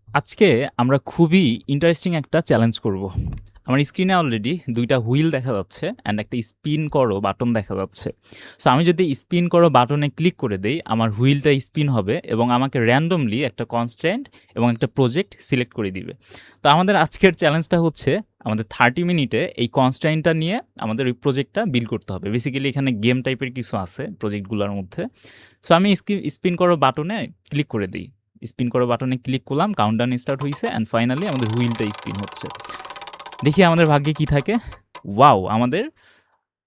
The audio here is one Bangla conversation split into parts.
আজকে আমরা খুবই ইন্টারেস্টিং একটা চ্যালেঞ্জ করব। আমার স্ক্রিনে অলরেডি ২ টা হুইল দেখা যাচ্ছে অ্যান্ড একটা স্পিন করো বাটন দেখা যাচ্ছে। সো আমি যদি স্পিন করো বাটনে ক্লিক করে দেই, আমার হুইলটা স্পিন হবে এবং আমাকে র‍্যান্ডমলি একটা কনস্ট্রেন্ট এবং একটা প্রজেক্ট সিলেক্ট করে দিবে। তো আমাদের আজকের চ্যালেঞ্জটা হচ্ছে আমাদের 30 মিনিটে এই কনস্ট্রেন্টটা নিয়ে আমাদের ওই প্রজেক্টটা বিল্ড করতে হবে। বেসিক্যালি এখানে গেম টাইপের কিছু আছে প্রজেক্টগুলোর মধ্যে। সো আমি স্পিন করো বাটনে ক্লিক করে দেই। স্পিন করো বাটনে ক্লিক করলাম, কাউন্টডাউন স্টার্ট হইছে অ্যান্ড ফাইনালি আমাদের হুইলটা স্পিন হচ্ছে। দেখি আমাদের ভাগ্যে কি থাকে। ওয়াও! আমাদের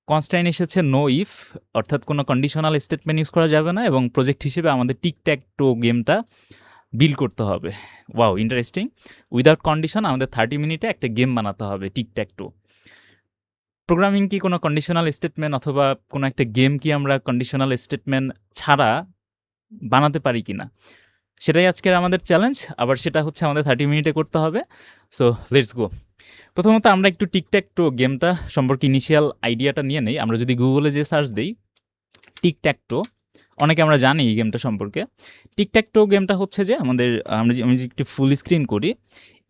কনস্ট্রেইন এসেছে নো ইফ, অর্থাৎ কোনো কন্ডিশনাল স্টেটমেন্ট ইউজ করা যাবে না এবং প্রজেক্ট হিসেবে আমাদের টিক-ট্যাক-টো গেমটা বিল্ড করতে হবে। ওয়াও! ইন্টারেস্টিং। উইথআউট কন্ডিশন আমাদের 30 মিনিটে একটা গেম বানাতে হবে টিক-ট্যাক-টো। প্রোগ্রামিং কি কোনো কন্ডিশনাল স্টেটমেন্ট অথবা কোনো একটা গেম কি আমরা কন্ডিশনাল স্টেটমেন্ট ছাড়া বানাতে পারি কিনা? সেটাই আজকের আমাদের চ্যালেঞ্জ। আবার সেটা হচ্ছে আমাদের 30 মিনিটে করতে হবে। So let's go. প্রথমত আমরা একটু টিক-ট্যাক-টো গেমটা সম্পর্কে ইনিশিয়াল আইডিয়াটা নিয়ে নেই। আমরা যদি গুগলে যেয়ে সার্চ দেই টিক-ট্যাক-টো, অনেকে আমরা জানি এই গেমটা সম্পর্কে। টিক-ট্যাক-টো গেমটা হচ্ছে যে আমাদের আমি যদি একটু ফুল স্ক্রিন করি,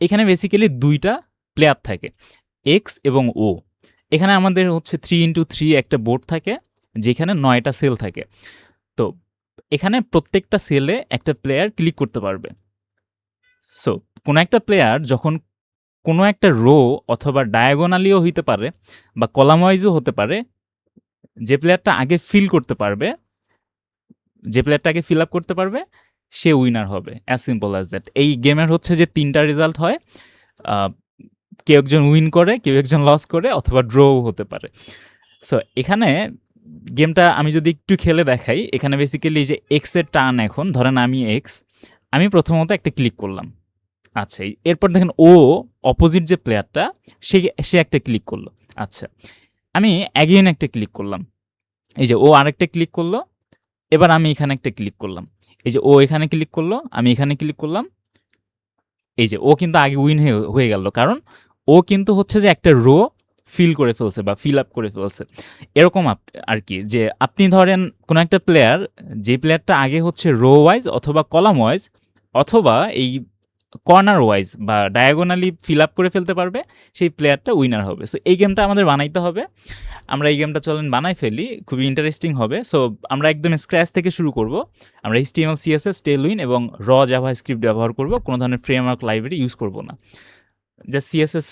এখানে বেসিক্যালি ২ টা প্লেয়ার থাকে, এক্স এবং ও। এখানে আমাদের হচ্ছে 3x3 একটা বোর্ড থাকে, যেখানে ৯ টা সেল থাকে। তো এখানে প্রত্যেকটা সেলে একটা প্লেয়ার ক্লিক করতে পারবে। সো কোনো একটা প্লেয়ার যখন কোনো একটা রো অথবা ডায়াগোনালিও হইতে পারে বা কলাম ওয়াইজও হতে পারে, যে প্লেয়ারটা আগে ফিল করতে পারবে, যে প্লেয়ারটা আগে ফিল আপ করতে পারবে, সে উইনার হবে। As simple as that. এই গেমের হচ্ছে যে ৩ টা রেজাল্ট হয়। আ কেউ একজন উইন করে, কেউ একজন লস করে অথবা ড্রও হতে পারে। সো এখানে গেমটা আমি যদি একটু খেলে দেখাই, এখানে বেসিক্যালি যে এক্স এর টার্ন এখন, ধরেন আমি এক্স, আমি প্রথমত একটা ক্লিক করলাম। আচ্ছা, এরপর দেখেন ও অপোজিট যে প্লেয়ারটা সে একটা ক্লিক করলো। আচ্ছা, আমি অ্যাগেইন একটা ক্লিক করলাম। এই যে ও আরেকটা ক্লিক করলো, এবার আমি এখানে একটা ক্লিক করলাম। এই যে ও এখানে ক্লিক করলো, আমি এখানে ক্লিক করলাম। এই যে ও কিন্তু আগে উইন হয়ে গেল, কারণ ও কিন্তু হচ্ছে যে একটা রো ফিল করে ফেলছে বা ফিল আপ করে ফেলছে। এরকম আর কি, যে আপনি ধরেন কোনো একটা প্লেয়ার, যে প্লেয়ারটা আগে হচ্ছে রো ওয়াইজ অথবা কলাম ওয়াইজ অথবা এই কর্নার ওয়াইজ বা ডায়াগোনালি ফিল আপ করে ফেলতে পারবে, সেই প্লেয়ারটা উইনার হবে। সো এই গেমটা আমাদের বানাইতে হবে। আমরা এই গেমটা চলেন বানাই ফেলি, খুবই ইন্টারেস্টিং হবে। সো আমরা একদম স্ক্র্যাচ থেকে শুরু করব। আমরা HTML, CSS, টেলউইন এবং জাভাস্ক্রিপ্ট ব্যবহার করব। কোনো ধরনের ফ্রেমওয়ার্ক লাইব্রেরি ইউজ করব না। জাস্ট CSS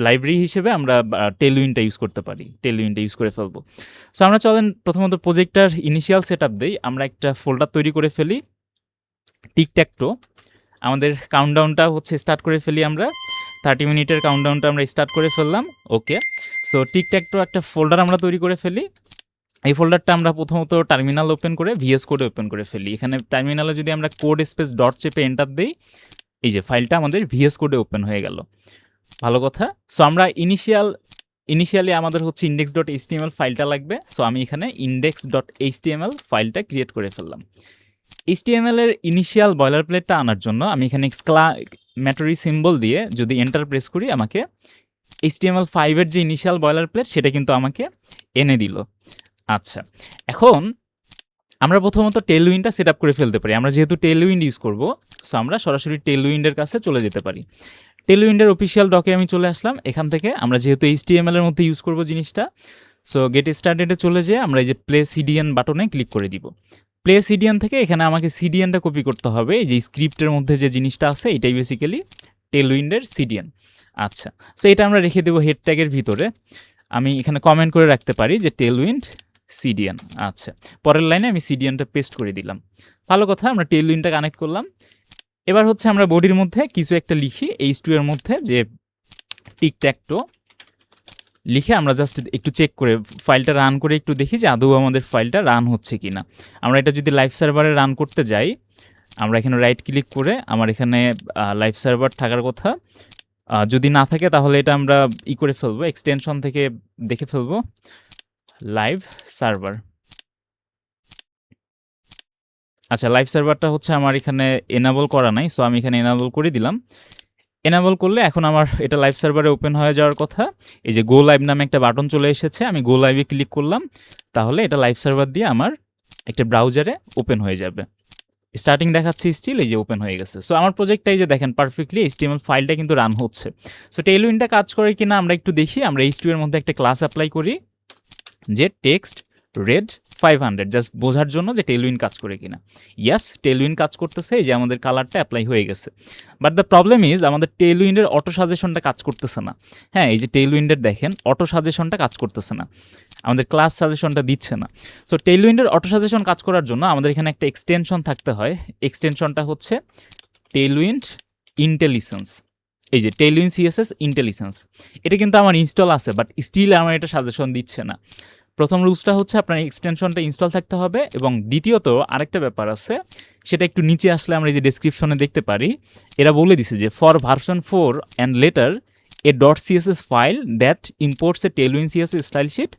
লাইব্রেরি হিসেবে আমরা টেলউইনটা ইউজ করতে পারি। টেলউইনটা ইউজ করে ফেলবো। সো আমরা চলেন প্রথমত প্রজেক্টটার ইনিশিয়াল সেটআপ দেই। আমরা একটা ফোল্ডার তৈরি করে ফেলি, টিক-ট্যাক-টো। আমাদের কাউন্টডাউনটা হচ্ছে স্টার্ট করে ফেলি আমরা। 30 মিনিটের কাউন্টডাউনটা আমরা স্টার্ট করে ফেললাম। ওকে। সো টিক-ট্যাক-টো একটা ফোল্ডার আমরা তৈরি করে ফেলি। এই ফোল্ডারটা আমরা প্রথমত টার্মিনাল ওপেন করে VS কোডে ওপেন করে ফেলি। এখানে টার্মিনালে যদি আমরা কোড স্পেস ডট চেপে এন্টার দেই, এই যে ফাইলটা আমাদের VS কোডে ওপেন হয়ে গেল। ভালো কথা। সো আমরা ইনিশিয়ালি আমাদের হচ্ছে index.html ফাইলটা লাগবে। সো আমি এখানে index.html ফাইলটা ক্রিয়েট করে ফেললাম। HTML এর ইনিশিয়াল বয়লার প্লেটটা আনার জন্য আমি এখানে এক্সক্লামেটরি সিম্বল দিয়ে যদি এন্টার প্রেস করি, আমাকে HTML5 এর যে ইনিশিয়াল বয়লার প্লেট সেটা কিন্তু আমাকে এনে দিল। আচ্ছা, এখন আমরা প্রথমত টেলউইন্ডটা সেট আপ করে ফেলতে পারি। আমরা যেহেতু টেলউইন্ড ইউজ করব, সো আমরা সরাসরি টেলউইন্ডের কাছে চলে যেতে পারি। টেলউইন্ডের অফিসিয়াল ডকে আমি চলে আসলাম। এখান থেকে আমরা যেহেতু HTML এর মধ্যে ইউজ করব জিনিসটা, সো গেট স্টার্টেডে চলে যেয়ে আমরা এই যে প্লে সিডিএন বাটনে ক্লিক করে দিব। প্লে সিডিএন থেকে এখানে আমাকে সিডিএনটা কপি করতে হবে। এই যে স্ক্রিপ্টের মধ্যে যে জিনিসটা আছে, এটাই বেসিক্যালি টেলউইন্ডের সিডিএন। আচ্ছা, সো এটা আমরা রেখে দেবো হেড ট্যাগের ভিতরে। আমি এখানে কমেন্ট করে রাখতে পারি যে টেলউইন্ড সিডিএন। আচ্ছা, পরের লাইনে আমি সিডিএনটা পেস্ট করে দিলাম। ভালো কথা, আমরা টেলউইন্ডটা কানেক্ট করলাম। এবার হচ্ছে আমরা বডির মধ্যে কিছু একটা লিখি, H2 এর মধ্যে যে টিক-ট্যাক-টো লিখে আমরা জাস্ট একটু চেক করে ফাইলটা রান করে একটু দেখি যে আদৌ আমাদের ফাইলটা রান হচ্ছে কিনা। আমরা এটা যদি লাইভ সার্ভারে রান করতে যাই, আমরা এখানে রাইট ক্লিক করে আমার এখানে লাইভ সার্ভার থাকার কথা, যদি না থাকে তাহলে এটা আমরা করে ফেলবো, এক্সটেনশন থেকে দেখে ফেলবো লাইভ সার্ভার। আচ্ছা, লাইভ সার্ভারটা হচ্ছে আমার এখানে এনাবল করা নাই, সো আমি এখানে এনাবল করে দিলাম। এনাবল করলে এখন আমার এটা লাইভ সার্ভারে ওপেন হয়ে যাওয়ার কথা। এই যে গো লাইভ নামে একটা বাটন চলে এসেছে, আমি গো লাইভে ক্লিক করলাম, তাহলে এটা লাইভ সার্ভার দিয়ে আমার একটা ব্রাউজারে ওপেন হয়ে যাবে। স্টার্টিং দেখাচ্ছে স্টিল, এই যে ওপেন হয়ে গেছে। সো আমার প্রজেক্টটা এই যে দেখেন পারফেক্টলি HTML ফাইলটা কিন্তু রান হচ্ছে। সো টেইলউইন্ডটা কাজ করে কিনা আমরা একটু দেখি। আমরা H2 এর মধ্যে একটা ক্লাস অ্যাপ্লাই করি যে টেক্সট রেড 500, জাস্ট বোঝার জন্য যে টেইলউইন্ড কাজ করে কিনা। ইয়াস, টেইলউইন্ড কাজ করতেছে, এই যে আমাদের কালারটা অ্যাপ্লাই হয়ে গেছে। বাট দ্য প্রবলেম ইজ আমাদের টেইলউইন্ডের অটো সাজেশনটা কাজ করতেছে না। হ্যাঁ, এই যে টেইলউইন্ডের দেখেন অটো সাজেশনটা কাজ করতেছে না, আমাদের ক্লাস সাজেশনটা দিচ্ছে না। সো টেইলউইন্ডের অটো সাজেশন কাজ করার জন্য আমাদের এখানে একটা এক্সটেনশন থাকতে হয়। এক্সটেনশনটা হচ্ছে টেইলউইন্ড ইন্টেলিজেন্স। এই যে টেইলউইন্ড CSS ইন্টেলিজেন্স, এটা কিন্তু আমার ইনস্টল আছে, বাট স্টিল আমার এটা সাজেশন দিচ্ছে না। প্রথম রুলসটা হচ্ছে আপনার এক্সটেনশনটা ইনস্টল থাকতে হবে, এবং দ্বিতীয়ত আরেকটা ব্যাপার আছে, সেটা একটু নিচে আসলে আমরা এই যে ডেসক্রিপশনে দেখতে পারি, এরা বলে দিছে যে for version 4 and later a .css file that imports a Tailwind CSS style sheet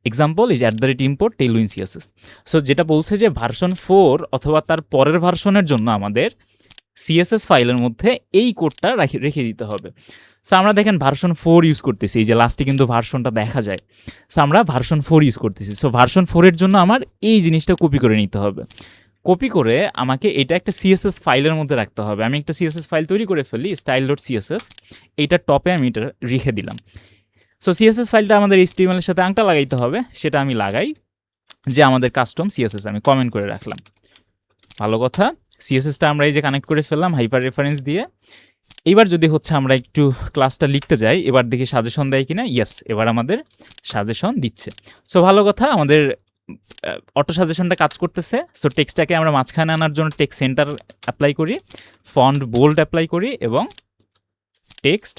example is @import Tailwind CSS। So যেটা বলছে যে ভার্সন 4 অথবা তার পরের ভার্সনের জন্য আমাদের CSS ফাইলের মধ্যে এই কোডটা রেখে দিতে হবে। সো আমরা দেখেন ভার্সন 4 ইউজ করতেছি, এই যে লাস্টে কিন্তু ভার্সনটা দেখা যায়। সো আমরা ভার্সন 4 ইউজ করতেছি। সো ভার্সন 4 এর জন্য আমার এই জিনিসটা কপি করে নিতে হবে। কপি করে আমাকে এটা একটা CSS ফাইলের মধ্যে রাখতে হবে। আমি একটা CSS ফাইল তৈরি করে ফেলি, style.css, এইটার টপে আমি এটা রেখে দিলাম। সো CSS ফাইলটা আমাদের HTML এর সাথে আংটা লাগাইতে হবে, সেটা আমি লাগাই, যে আমাদের কাস্টম CSS আমি কমেন্ট করে রাখলাম। ভালো কথা, CSSটা আমরা এই যে কানেক্ট করে ফেললাম হাইপার রেফারেন্স দিয়ে। এবার যদি হচ্ছে আমরা একটু ক্লাসটা লিখতে যাই, এবার দেখি সাজেশন দেয় কিনা। ইয়েস, এবার আমাদের সাজেশন দিচ্ছে। সো ভালো কথা, আমাদের অটো সাজেশনটা কাজ করতেছে। সো টেক্সটটাকে আমরা মাঝখানে আনার জন্য টেক্সট সেন্টার অ্যাপ্লাই করি, ফন্ট বোল্ড অ্যাপ্লাই করি, এবং টেক্সট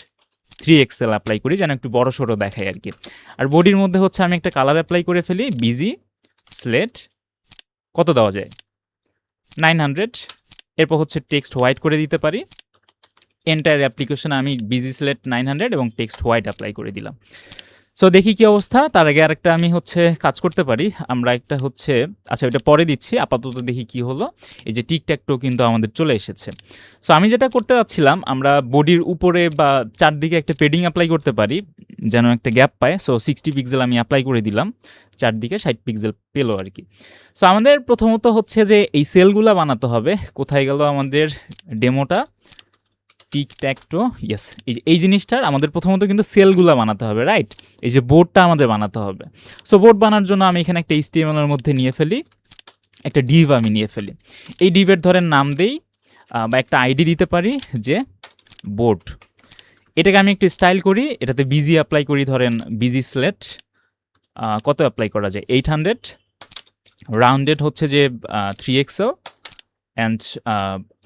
3XL অ্যাপ্লাই করি, যেন একটু বড় সড়ো দেখায় আর কি। আর বডির মধ্যে হচ্ছে আমি একটা কালার অ্যাপ্লাই করে ফেলি, বিজি স্লেট। কত দেওয়া যায়? 900। এরপর হচ্ছে টেক্সট হোয়াইট করে দিতে পারি। এন্টায়ার অ্যাপ্লিকেশনে আমি বিজি সিলেক্ট 900 এবং টেক্সট হোয়াইট অ্যাপ্লাই করে দিলাম। সো দেখি কি অবস্থা। তার আগে আরেকটা আমি হচ্ছে কাজ করতে পারি। আমরা একটা হচ্ছে, আচ্ছা এটা পরে দিচ্ছি, আপাতত দেখি কি হলো। এই যে টিকট্যাকটো কিন্তু আমাদের চলে এসেছে। সো আমি যেটা করতে যাচ্ছিলাম, আমরা বডির উপরে বা চারদিকে একটা পেডিং অ্যাপ্লাই করতে পারি, যেন একটা গ্যাপ পায়। সো 60 পিক্সেল আমি অ্যাপ্লাই করে দিলাম, চারদিকে 60 পিক্সেল পেলো আর কি। সো আমাদের প্রথমত হচ্ছে যে এই সেলগুলো বানাতে হবে। কোথায় গেল আমাদের ডেমোটা? টিকট্যাকটো, ইয়েস, এই জিনিসটার আমাদের প্রথমত কিন্তু সেলগুলো বানাতে হবে, রাইট? এই যে বোর্ডটা আমাদের বানাতে হবে। সো বোর্ড বানার জন্য আমি এখানে একটা HTML এর মধ্যে নিয়ে ফেলি, একটা ডিভ আমি নিয়ে ফেলি। এই ডিভের ধরেন নাম দেই, বা একটা আইডি দিতে পারি যে বোর্ড। এটাকে আমি একটু স্টাইল করি, এটাতে বিজি অ্যাপ্লাই করি, ধরেন বিজি স্লেট। কত অ্যাপ্লাই করা যায়? 800। রাউন্ডেড হচ্ছে যে 3XL। অ্যান্ড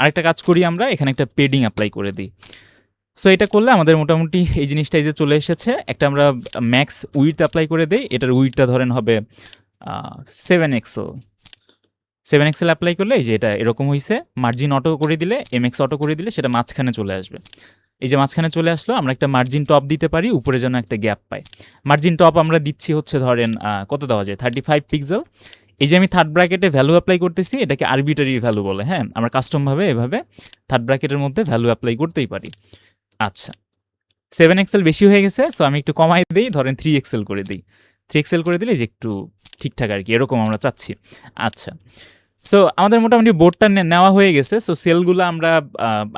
আরেকটা কাজ করি, আমরা এখানে একটা পেডিং অ্যাপ্লাই করে দিই। সো এটা করলে আমাদের মোটামুটি এই জিনিসটা এই যে চলে এসেছে। একটা আমরা ম্যাক্স উইডথ অ্যাপ্লাই করে দিই, এটার উইডথটা ধরেন হবে 7XL। 7XL অ্যাপ্লাই করলে এই যে এটা এরকম হয়েছে। মার্জিন অটো করে দিলে, MX অটো করে দিলে সেটা মাঝখানে চলে আসবে। এই যে মাঝখানে চলে আসলো। আমরা একটা মার্জিন টপ দিতে পারি, উপরে যেন একটা গ্যাপ পায়। মার্জিন টপ আমরা দিচ্ছি হচ্ছে ধরেন কত দেওয়া যায়? 35 পিক্সেল। এই যে আমি থার্ড ব্র্যাকেটে ভ্যালু অ্যাপ্লাই করতেছি, এটাকে আরবিটারি ভ্যালু বলে। হ্যাঁ, আমরা কাস্টমভাবে এভাবে থার্ড ব্র্যাকেটের মধ্যে ভ্যালু অ্যাপ্লাই করতেই পারি। আচ্ছা, 7XL বেশি হয়ে গেছে, সো আমি একটু কমাই দিই, ধরেন 3XL করে দিই। 3XL করে দিলে যে একটু ঠিকঠাক আর কি, এরকম আমরা চাচ্ছি। আচ্ছা, সো আমাদের মোটামুটি বোর্ডটা নেওয়া হয়ে গেছে। সো সেলগুলো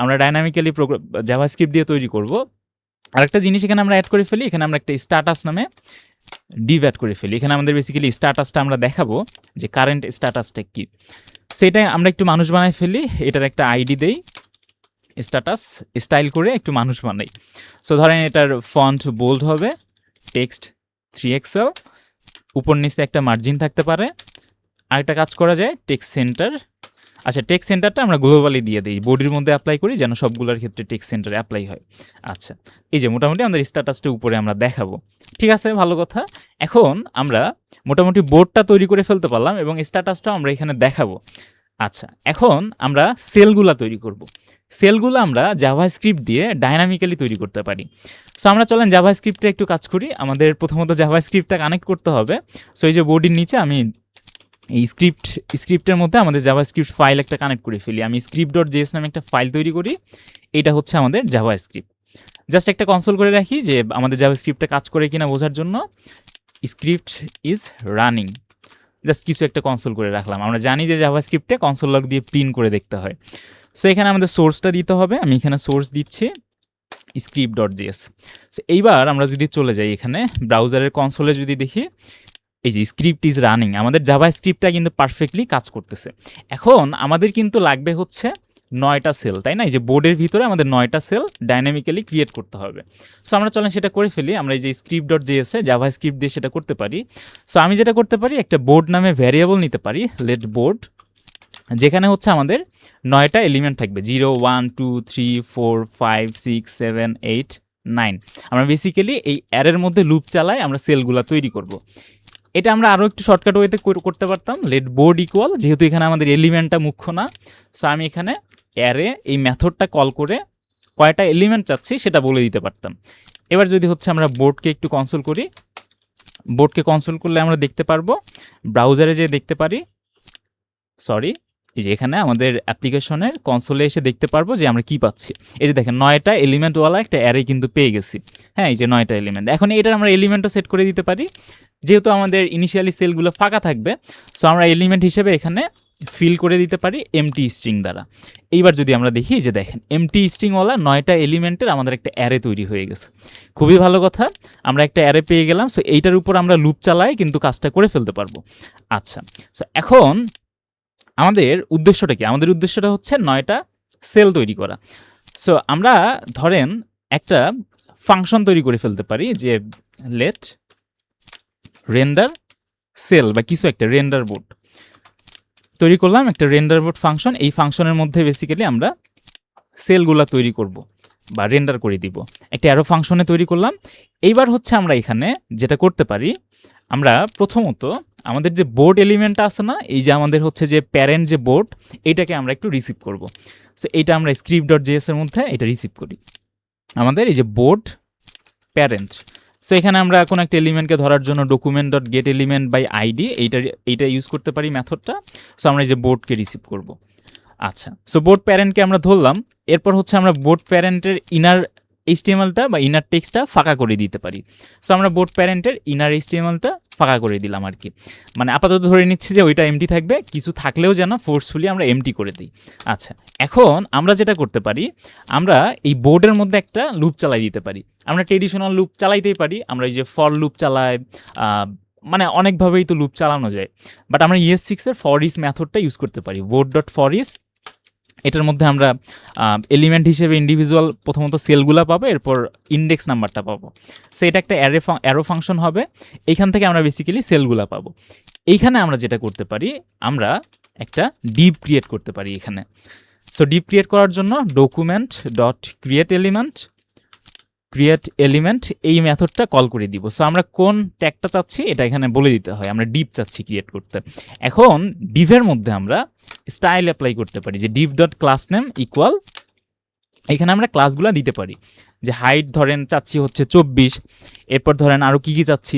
আমরা ডাইনামিক্যালি জাভাস্ক্রিপ্ট দিয়ে তৈরি করব। আরেকটা জিনিস এখানে আমরা অ্যাড করে ফেলি, এখানে আমরা একটা স্ট্যাটাস নামে ডিভ অ্যাড করে ফেলি। এখানে আমাদের বেসিক্যালি স্ট্যাটাসটা আমরা দেখাবো যে কারেন্ট স্ট্যাটাসটা কি। সেটা আমরা একটু মানুষ বানাই ফেলি, এটার একটা আইডি দেই, স্ট্যাটাস স্টাইল করে একটু মানুষ বানাই। সো ধরেন এটার ফন্ট বোল্ড হবে, টেক্সট 3XL, উপর নিচে একটা মার্জিন থাকতে পারে। আরেকটা কাজ করা যায়, টেক্সট সেন্টার। আচ্ছা, টেক্সট সেন্টারটা আমরা গ্লোবালি দিয়ে দিই, বডির মধ্যে অ্যাপ্লাই করি, যেন সবগুলোর ক্ষেত্রে টেক্সট সেন্টারে অ্যাপ্লাই হয়। আচ্ছা, এই যে মোটামুটি আমাদের স্ট্যাটাসটা উপরে আমরা দেখাবো। ঠিক আছে, ভালো কথা। এখন আমরা মোটামুটি বোর্ডটা তৈরি করে ফেলতে পারলাম এবং স্ট্যাটাসটাও আমরা এখানে দেখাবো। আচ্ছা, এখন আমরা সেলগুলা তৈরি করব। সেলগুলো আমরা জাভাস্ক্রিপ্ট দিয়ে ডাইনামিক্যালি তৈরি করতে পারি। সো আমরা চলেন জাভাস্ক্রিপ্টে একটু কাজ করি। আমাদের প্রথমত জাভাস্ক্রিপ্টটা কানেক্ট করতে হবে। সো এই যে বডির নিচে আমি এই স্ক্রিপ্টের মধ্যে আমাদের জাভাস্ক্রিপ্ট ফাইল একটা কানেক্ট করে ফেলি। আমি script.js নামে একটা ফাইল তৈরি করি, এটা হচ্ছে আমাদের জাভাস্ক্রিপ্ট। জাস্ট একটা কনসোল করে রাখি যে আমাদের জাভাস্ক্রিপ্টটা কাজ করে কিনা বোঝার জন্য। স্ক্রিপ্ট ইজ রানিং, জাস্ট কিছু একটা কনসোল করে রাখলাম। আমরা জানি যে জাভাস্ক্রিপ্টে কনসোল লগ দিয়ে প্রিন্ট করে দেখতে হয়। সো এখানে আমাদের সোর্সটা দিতে হবে। আমি এখানে সোর্স দিচ্ছি script.js। সো এইবার আমরা যদি চলে যাই এখানে ব্রাউজারের কনসোলে যদি দেখি, এই যে স্ক্রিপ্ট ইজ রানিং, আমাদের জাভাস্ক্রিপ্টটা কিন্তু পারফেক্টলি কাজ করতেছে। এখন আমাদের কিন্তু লাগবে হচ্ছে 9টা সেল, তাই না? এই যে বোর্ডের ভিতরে আমাদের 9টা সেল ডাইনামিক্যালি ক্রিয়েট করতে হবে। সো আমরা চলেন সেটা করে ফেলি। আমরা এই যে script.js এ জাভাস্ক্রিপ্ট দিয়ে সেটা করতে পারি। সো আমি যেটা করতে পারি, একটা বোর্ড নামে ভ্যারিয়েবল নিতে পারি, লেট বোর্ড, যেখানে হচ্ছে আমাদের 9টা এলিমেন্ট থাকবে, 0 1 2 3 4 5 6 7 8 9। আমরা বেসিক্যালি এই অ্যারের মধ্যে লুপ চালাই, আমরা সেলগুলো তৈরি করব। এটা আমরা আরও একটু শর্টকাট ওয়েতে করতে পারতাম, লেট বোর্ড ইকুয়াল, যেহেতু এখানে আমাদের এলিমেন্টটা মুখ্য না। সো আমি এখানে অ্যারে এই মেথডটা কল করে কয়টা এলিমেন্ট চাচ্ছি সেটা বলে দিতে পারতাম। এবার যদি হচ্ছে আমরা বোর্ডকে একটু কনসোল করি, বোর্ডকে কনসোল করলে আমরা দেখতে পারবো, ব্রাউজারে যে দেখতে পারি, সরি, এই যে এখানে আমাদের অ্যাপ্লিকেশনের কনসোলে এসে দেখতে পারবো যে আমরা কি পাচ্ছি। এই যে দেখেন 9টা এলিমেন্টওয়ালা একটা অ্যারে কিন্তু পেয়ে গেছি। হ্যাঁ, এই যে 9টা এলিমেন্ট। এখন এটার আমরা এলিমেন্টও সেট করে দিতে পারি, যেহেতু আমাদের ইনিশিয়ালি সেলগুলো ফাঁকা থাকবে। সো আমরা এলিমেন্ট হিসেবে এখানে ফিল করে দিতে পারি এমটি স্ট্রিং দ্বারা। এইবার যদি আমরা দেখি, যে দেখেন এমটি স্ট্রিংওয়ালা 9টা এলিমেন্টের আমাদের একটা অ্যারে তৈরি হয়ে গেছে। খুবই ভালো কথা, আমরা একটা অ্যারে পেয়ে গেলাম। সো এইটার উপর আমরা লুপ চালাই কিন্তু কাজটা করে ফেলতে পারবো। আচ্ছা, সো এখন আমাদের উদ্দেশ্যটা কি? আমাদের উদ্দেশ্যটা হচ্ছে 9টা সেল তৈরি করা। সো আমরা ধরেন একটা ফাংশন তৈরি করে ফেলতে পারি, যে লেট রেন্ডার সেল বা কিছু একটা রেন্ডার বোর্ড তৈরি করলাম, একটা রেন্ডার বোর্ড ফাংশন। এই ফাংশনের মধ্যে বেসিক্যালি আমরা সেলগুলা তৈরি করব বা রেন্ডার করে দিব। একটা অ্যারো ফাংশনে তৈরি করলাম। এইবার হচ্ছে আমরা এখানে যেটা করতে পারি, আমরা প্রথমত আমাদের যে বোর্ড এলিমেন্টটা আছে না, এই যে আমাদের হচ্ছে যে প্যারেন্ট যে বোর্ড, এইটাকে আমরা একটু রিসিভ করব। সো এইটা আমরা script.js এর মধ্যে এটা রিসিভ করি, আমাদের এই যে বোর্ড প্যারেন্ট। সো এখানে আমরা কোনো একটা এলিমেন্টকে ধরার জন্য document.getElementById এইটা ইউজ করতে পারি মেথডটা। সো আমরা এই যে বোর্ডকে রিসিভ করব। আচ্ছা, সো বোর্ড প্যারেন্টকে আমরা ধরলাম। এরপর হচ্ছে আমরা বোর্ড প্যারেন্টের ইনার HTML-টা বা ইনার টেক্সটটা ফাঁকা করে দিতে পারি। সো আমরা বোর্ড প্যারেন্টের ইনার HTML-টা ফাঁকা করে দিলাম আর কি। মানে আপাতত ধরে নিচ্ছি যে ওইটা এমটি থাকবে, কিছু থাকলেও যেন ফোর্সফুলি আমরা এমটি করে দিই। আচ্ছা, এখন আমরা যেটা করতে পারি, আমরা এই বোর্ডের মধ্যে একটা লুপ চালাই দিতে পারি। আমরা ট্রেডিশনাল লুপ চালাইতেই পারি, আমরা এই যে ফর লুপ চালাই, মানে অনেকভাবেই তো লুপ চালানো যায়। বাট আমরা ES6 এর ফর ইস মেথডটা ইউজ করতে পারি, board.forIs। এটার মধ্যে আমরা এলিমেন্ট হিসেবে ইন্ডিভিজুয়াল প্রথমত সেলগুলো পাবো, এরপর ইন্ডেক্স নাম্বারটা পাবো। সো এটা একটা অ্যারো ফাংশন হবে, এইখান থেকে আমরা বেসিক্যালি সেলগুলো পাবো। এইখানে আমরা যেটা করতে পারি, আমরা একটা ডিভ ক্রিয়েট করতে পারি এখানে। সো ডিভ ক্রিয়েট করার জন্য document.create element এই মেথডটা কল করে দিব। সো আমরা কোন ট্যাগটা চাচ্ছি এটা এখানে বলে দিতে হয়, আমরা ডিভ চাচ্ছি ক্রিয়েট করতে। এখন ডিভের মধ্যে আমরা স্টাইল অ্যাপ্লাই করতে পারি, যে div.className ইকুয়াল, এখানে আমরা ক্লাসগুলো দিতে পারি, যে হাইট ধরেন চাচ্ছি হচ্ছে 24। এরপর ধরেন আরও কী কী চাচ্ছি,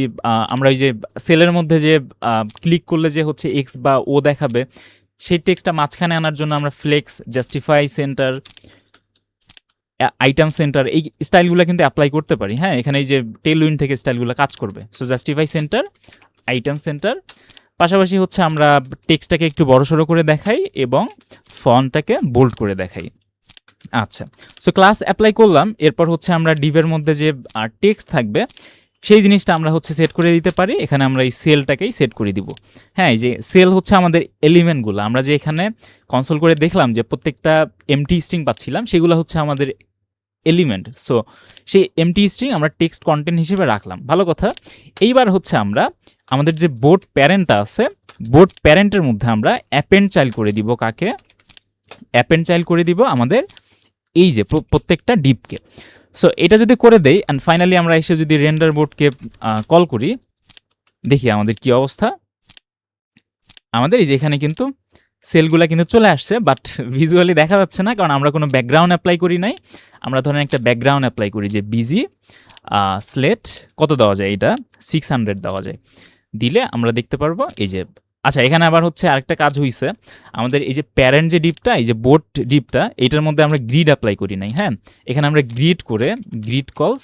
আমরা ওই যে সেলের মধ্যে যে ক্লিক করলে যে হচ্ছে এক্স বা ও দেখাবে, সেই টেক্সটটা মাঝখানে আনার জন্য আমরা flex, justify centre, item centre, এই স্টাইলগুলো কিন্তু অ্যাপ্লাই করতে পারি। হ্যাঁ, এখানে এই যে টেলউইন্ড থেকে স্টাইলগুলো কাজ করবে। So justify centre, item centre, পাশাপাশি হচ্ছে আমরা টেক্সটটাকে একটু বড়সড় করে দেখাই এবং ফন্টটাকে বোল্ড করে দেখাই। আচ্ছা, সো ক্লাস অ্যাপ্লাই করলাম। এরপর হচ্ছে আমরা ডিভের মধ্যে যে টেক্সট থাকবে সেই জিনিসটা আমরা হচ্ছে সেট করে দিতে পারি। এখানে আমরা এই সেলটাকেই সেট করে দিব। হ্যাঁ, এই যে সেল হচ্ছে আমাদের এলিমেন্টগুলো, আমরা যে এখানে কনসোল করে দেখলাম যে প্রত্যেকটা এমটি স্ট্রিং পাচ্ছিলাম, সেগুলো হচ্ছে আমাদের এলিমেন্ট। সো সেই এমটি স্ট্রিং আমরা টেক্সট কন্টেন্ট হিসেবে রাখলাম, ভালো কথা। এইবার হচ্ছে আমরা আমাদের যে বোর্ড প্যারেন্টটা আছে, বোর্ড প্যারেন্টের মধ্যে আমরা অ্যাপেন্ড চাইল্ড করে দিব। কাকে অ্যাপেন্ড চাইল্ড করে দিব? আমাদের এই যে প্রত্যেকটা ডিপকে। সো এটা যদি করে দেই, অ্যান্ড ফাইনালি আমরা এসে যদি রেন্ডার বোর্ডকে কল করি, দেখি আমাদের কি অবস্থা। আমাদের এই যে এখানে কিন্তু সেলগুলো কিন্তু চলে আসছে, বাট ভিজুয়ালি দেখা যাচ্ছে না, কারণ আমরা কোনো ব্যাকগ্রাউন্ড অ্যাপ্লাই করি নাই। আমরা ধরেন একটা ব্যাকগ্রাউন্ড অ্যাপ্লাই করি, যে বিজি স্লেট কত দেওয়া যায়, এটা 600 দেওয়া যায়, দিলে আমরা দেখতে পারবো এই যে। আচ্ছা, এখানে আবার হচ্ছে আরেকটা কাজ হয়েছে, আমাদের এই যে প্যারেন্ট যে ডিপটা, এই যে বোর্ড ডিপটা, এইটার মধ্যে আমরা গ্রিড অ্যাপ্লাই করি নাই। হ্যাঁ, এখানে আমরা গ্রিড করে গ্রিড কলস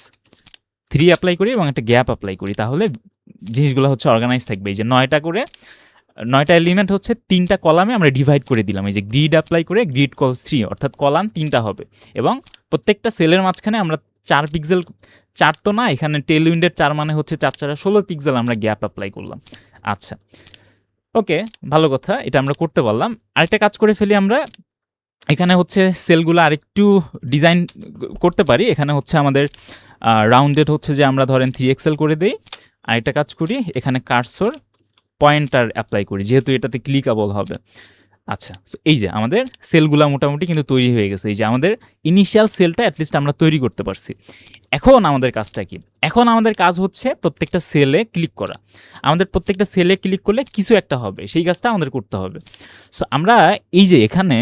3 অ্যাপ্লাই করি এবং একটা গ্যাপ অ্যাপ্লাই করি, তাহলে জিনিসগুলো হচ্ছে অর্গানাইজ থাকবে। এই যে 9টা করে 9টা এলিমেন্ট হচ্ছে 3টা কলামে আমরা ডিভাইড করে দিলাম। এই যে গ্রিড অ্যাপ্লাই করে গ্রিড কলস 3 অর্থাৎ কলাম 3টা হবে এবং প্রত্যেকটা সেলের মাঝখানে আমরা 4 পিক্সেল, 4 তো না, এখানে টেল উইন্ডের 4 মানে হচ্ছে 4 4 16 পিক্সেল আমরা গ্যাপ অ্যাপ্লাই করলাম। আচ্ছা, ওকে, ভালো কথা, এটা আমরা করতে পারলাম। আরেকটা কাজ করে ফেলি আমরা, এখানে হচ্ছে সেলগুলো আরেকটু ডিজাইন করতে পারি। এখানে হচ্ছে আমাদের রাউন্ডেড হচ্ছে যে আমরা ধরেন 3XL করে দেই। আরেকটা কাজ করি, এখানে কার্সর পয়েন্টার অ্যাপ্লাই করি যেহেতু এটাতে ক্লিকেবল হবে। আচ্ছা, সো এই যে আমাদের সেলগুলা মোটামুটি কিন্তু তৈরি হয়ে গেছে। এই যে আমাদের ইনিশিয়াল সেলটা অ্যাটলিস্ট আমরা তৈরি করতে পারছি। এখন আমাদের কাজটা কি? এখন আমাদের কাজ হচ্ছে প্রত্যেকটা সেলে ক্লিক করা। আমাদের প্রত্যেকটা সেলে ক্লিক করলে কিছু একটা হবে, সেই কাজটা আমাদের করতে হবে। সো আমরা এই যে এখানে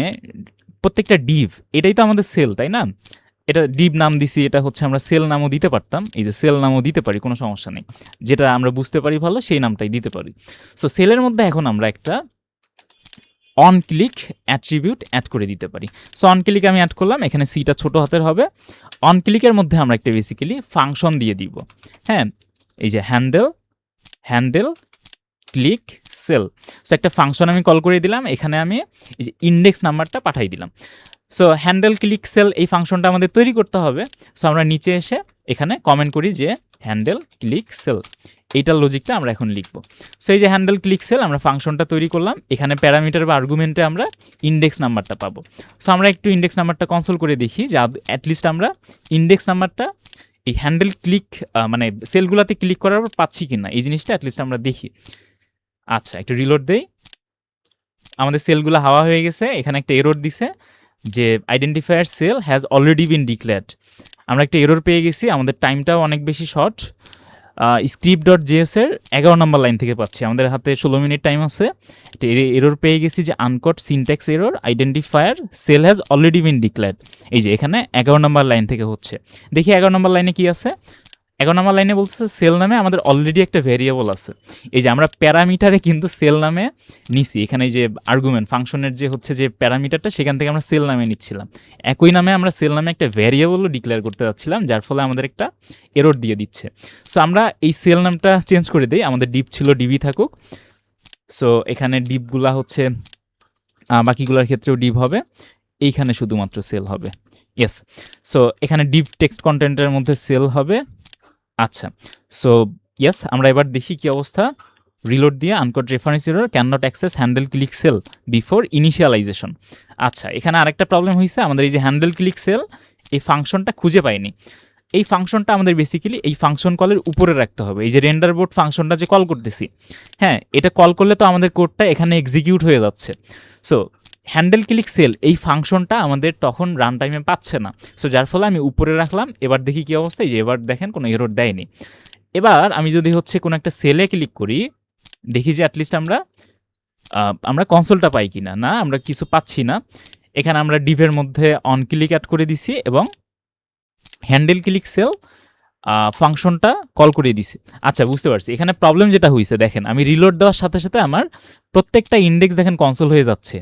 প্রত্যেকটা ডিভ, এটাই তো আমাদের সেল, তাই না? এটা ডিভ নাম দিছি, এটা হচ্ছে আমরা সেল নামও দিতে পারতাম। এই যে সেল নামও দিতে পারি, কোনো সমস্যা নেই। যেটা আমরা বুঝতে পারি ভালো সেই নামটাই দিতে পারি। সো সেলের মধ্যে এখন আমরা একটা অন ক্লিক অ্যাট্রিবিউট অ্যাড করে দিতে পারি। সো অন ক্লিক আমি অ্যাড করলাম, এখানে সিটা ছোট হাতের হবে। অন ক্লিকের মধ্যে আমরা একটা বেসিক্যালি ফাংশন দিয়ে দিব। হ্যাঁ, এই যে হ্যান্ডেল ক্লিক সেল। সো একটা ফাংশন আমি কল করে দিলাম, এখানে আমি এই যে ইন্ডেক্স নাম্বারটা পাঠাই দিলাম। সো হ্যান্ডেল ক্লিক সেল এই ফাংশনটা আমাদের তৈরি করতে হবে। সো আমরা নিচে এসে এখানে কমেন্ট করি যে হ্যান্ডেল ক্লিক সেল, এইটার লজিকটা আমরা এখন লিখব। সো এই যে হ্যান্ডেল ক্লিক সেল আমরা ফাংশনটা তৈরি করলাম, এখানে প্যারামিটার বা আর্গুমেন্টে আমরা ইন্ডেক্স নাম্বারটা পাবো। সো আমরা একটু ইন্ডেক্স নাম্বারটা কনসোল করে দেখি যে অ্যাটলিস্ট আমরা ইন্ডেক্স নাম্বারটা এই হ্যান্ডেল ক্লিক মানে সেলগুলোতে ক্লিক করার পর পাচ্ছি কিনা, এই জিনিসটা অ্যাটলিস্ট আমরা দেখি। আচ্ছা, একটু রিলোড দেই। আমাদের সেলগুলো হাওয়া হয়ে গেছে, এখানে একটা এরর দিছে যে identifier cell has already been declared. আমরা একটা এরর পেয়ে গেছি, আমাদের টাইমটাও অনেক বেশি শর্ট। script.js এর 11 নম্বর লাইন থেকে পাচ্ছি, আমাদের হাতে 16 মিনিট টাইম আছে। একটা এরর পেয়ে গেছি যে uncaught syntax error, identifier cell has already been declared. এই যে এখানে 11 নম্বর লাইন থেকে হচ্ছে। দেখি 11 নম্বর লাইনে কি আছে। 11 নম্বর লাইনে বলতেছে সেল নামে আমাদের অলরেডি একটা ভ্যারিয়েবল আছে। এই যে আমরা প্যারামিটারে কিন্তু সেল নামে নিছি, এখানে যে আর্গুমেন্ট ফাংশনের যে হচ্ছে যে প্যারামিটারটা সেখান থেকে আমরা সেল নামে নিচ্ছিলাম। একই নামে আমরা সেল নামে একটা ভ্যারিয়েবলও ডিক্লেয়ার করতে যাচ্ছিলাম, যার ফলে আমাদের একটা এরর দিয়ে দিচ্ছে। সো আমরা এই সেল নামটা চেঞ্জ করে দিই, আমাদের ডিপ ছিল ডিবি থাকুক। সো এখানে ডিপগুলা হচ্ছে বাকিগুলোর ক্ষেত্রেও ডিপ হবে, এইখানে শুধুমাত্র সেল হবে। ইয়েস, সো এখানে ডিপ টেক্সট কন্টেন্টের মধ্যে সেল হবে। আচ্ছা, সো ইয়েস, আমরা এবার দেখি কি অবস্থা। রিলোড দিয়ে uncaught reference error can not access handle click cell before initialisation. আচ্ছা, এখানে আরেকটা প্রবলেম হয়েছে, আমাদের এই যে হ্যান্ডেল ক্লিক সেল এই ফাংশনটা খুঁজে পাইনি। এই ফাংশনটা আমাদের বেসিক্যালি এই ফাংশন কলের উপরে রাখতে হবে। এই যে রেন্ডার বোর্ড ফাংশনটা যে কল করতেছি, হ্যাঁ, এটা কল করলে তো আমাদের কোডটা এখানে এক্সিকিউট হয়ে যাচ্ছে। সো হ্যান্ডেল ক্লিক সেল এই ফাংশনটা আমাদের তখন রান টাইমে পাচ্ছে না। সো যার ফলে আমি উপরে রাখলাম। এবার দেখি কি অবস্থা, এই যে এবার দেখেন কোনো এরর দেয়নি। এবার আমি যদি হচ্ছে কোনো একটা সেলে ক্লিক করি, দেখি যে অ্যাটলিস্ট আমরা কনসোলটা পাই কিনা। না, আমরা কিছু পাচ্ছি না। এখানে আমরা ডিভের মধ্যে অন ক্লিক অ্যাড করে দিছি এবং হ্যান্ডেল ক্লিক সেল ফাংশনটা কল করে দিছি। আচ্ছা, বুঝতে পারছি এখানে প্রবলেম যেটা হয়েছে। দেখেন আমি রিলোড দেওয়ার সাথে সাথে আমার প্রত্যেকটা ইন্ডেক্স দেখেন কনসোল হয়ে যাচ্ছে।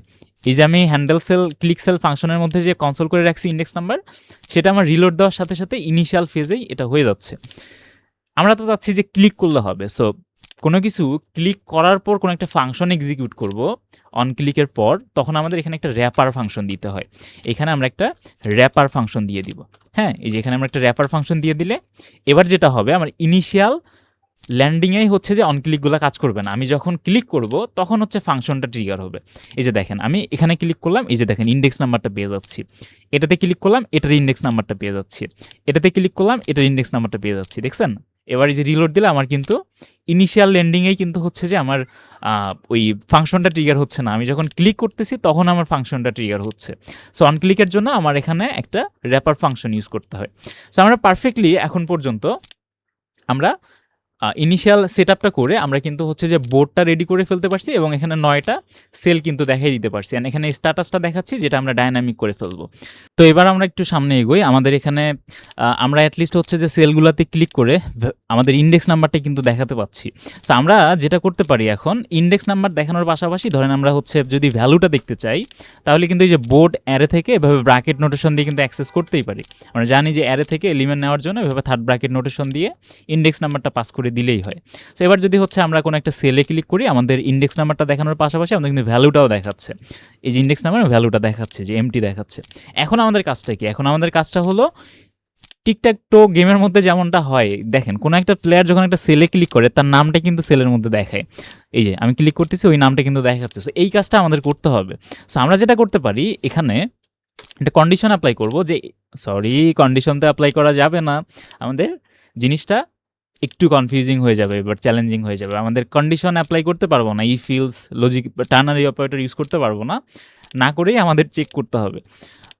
এই যে আমি হ্যান্ডেল সেল ক্লিক সেল ফাংশনের মধ্যে যে কনসোল করে রাখছি ইন্ডেক্স নাম্বার, সেটা আমার রিলোড দেওয়ার সাথে সাথে ইনিশিয়াল ফেজেই এটা হয়ে যাচ্ছে। আমরা তো চাচ্ছি যে ক্লিক করলে হবে। সো কোনো কিছু ক্লিক করার পর কোনো একটা ফাংশন এক্সিকিউট করব অন ক্লিকের পর, তখন আমাদের এখানে একটা র্যাপার ফাংশন দিতে হয়। এখানে আমরা একটা র্যাপার ফাংশন দিয়ে দিব। হ্যাঁ, এই যে এখানে আমরা একটা র্যাপার ফাংশন দিয়ে দিলে এবার যেটা হবে, আমার ইনিশিয়াল ল্যান্ডিংয়েই হচ্ছে যে অন ক্লিকগুলো কাজ করবে না। আমি যখন ক্লিক করব তখন হচ্ছে ফাংশনটা ট্রিগার হবে। এই যে দেখেন আমি এখানে ক্লিক করলাম, এই যে দেখেন ইন্ডেক্স নাম্বারটা পেয়ে যাচ্ছি। এটাতে ক্লিক করলাম, এটার ইন্ডেক্স নাম্বারটা পেয়ে যাচ্ছি। এটাতে ক্লিক করলাম, এটার ইন্ডেক্স নাম্বারটা পেয়ে যাচ্ছি। দেখছেন, এবার এই যে রিলোড দিলে আমার কিন্তু ইনিশিয়াল ল্যান্ডিংয়েই কিন্তু হচ্ছে যে আমার ওই ফাংশনটা ট্রিগার হচ্ছে না। আমি যখন ক্লিক করতেছি তখন আমার ফাংশনটা ট্রিগার হচ্ছে। সো অন ক্লিকের জন্য আমার এখানে একটা র্যাপার ফাংশন ইউজ করতে হয়। সো আমরা পারফেক্টলি এখন পর্যন্ত আমরা ইনিশিয়াল সেটআপটা করে আমরা কিন্তু হচ্ছে যে বোর্ডটা রেডি করে ফেলতে পারছি এবং এখানে 9টা সেল কিন্তু দেখাই দিতে পারছি। আর এখানে স্ট্যাটাসটা দেখাচ্ছি যেটা আমরা ডায়নামিক করে ফেলবো। তো এবার আমরা একটু সামনে এগোই। আমাদের এখানে আমরা অ্যাটলিস্ট হচ্ছে যে সেলগুলোতে ক্লিক করে আমাদের ইন্ডেক্স নাম্বারটা কিন্তু দেখাতে পাচ্ছি। সো আমরা যেটা করতে পারি এখন, ইন্ডেক্স নাম্বার দেখানোর পাশাপাশি ধরেন আমরা হচ্ছে যদি ভ্যালুটা দেখতে চাই, তাহলে কিন্তু এই যে বোর্ড অ্যারে থেকে এভাবে ব্র্যাকেট নোটেশন দিয়ে কিন্তু অ্যাক্সেস করতেই পারি। আমরা জানি যে অ্যারে থেকে এলিমেন্ট নেওয়ার জন্য এভাবে থার্ড ব্র্যাকেট নোটেশন দিয়ে ইন্ডেক্স নাম্বারটা পাস করে করে দিলেই হয়। সো এবার যদি হচ্ছে আমরা কোনো একটা সেলে ক্লিক করি, আমাদের ইন্ডেক্স নাম্বারটা দেখানোর পাশাপাশি আমাদের কিন্তু ভ্যালুটাও দেখাচ্ছে। এই যে ইন্ডেক্স নাম্বার ভ্যালুটা দেখাচ্ছে, যে এমটি দেখাচ্ছে। এখন আমাদের কাজটা কি? এখন আমাদের কাজটা হলো টিকট্যাক টো গেমের মধ্যে যেমনটা হয়, দেখেন কোনো একটা প্লেয়ার যখন একটা সেলে ক্লিক করে তার নামটা কিন্তু সেলের মধ্যে দেখায়। এই যে আমি ক্লিক করতেছি, ওই নামটা কিন্তু দেখাচ্ছে। সো এই কাজটা আমাদের করতে হবে। সো আমরা যেটা করতে পারি, এখানে একটা কন্ডিশন অ্যাপ্লাই করব, যে কন্ডিশন তো অ্যাপ্লাই করা যাবে না, আমাদের জিনিসটা একটু কনফিউজিং হয়ে যাবে, এবার চ্যালেঞ্জিং হয়ে যাবে। আমাদের কন্ডিশন অ্যাপ্লাই করতে পারবো না, if else logic ternary operator use করতে পারবো না, না করেই আমাদের চেক করতে হবে।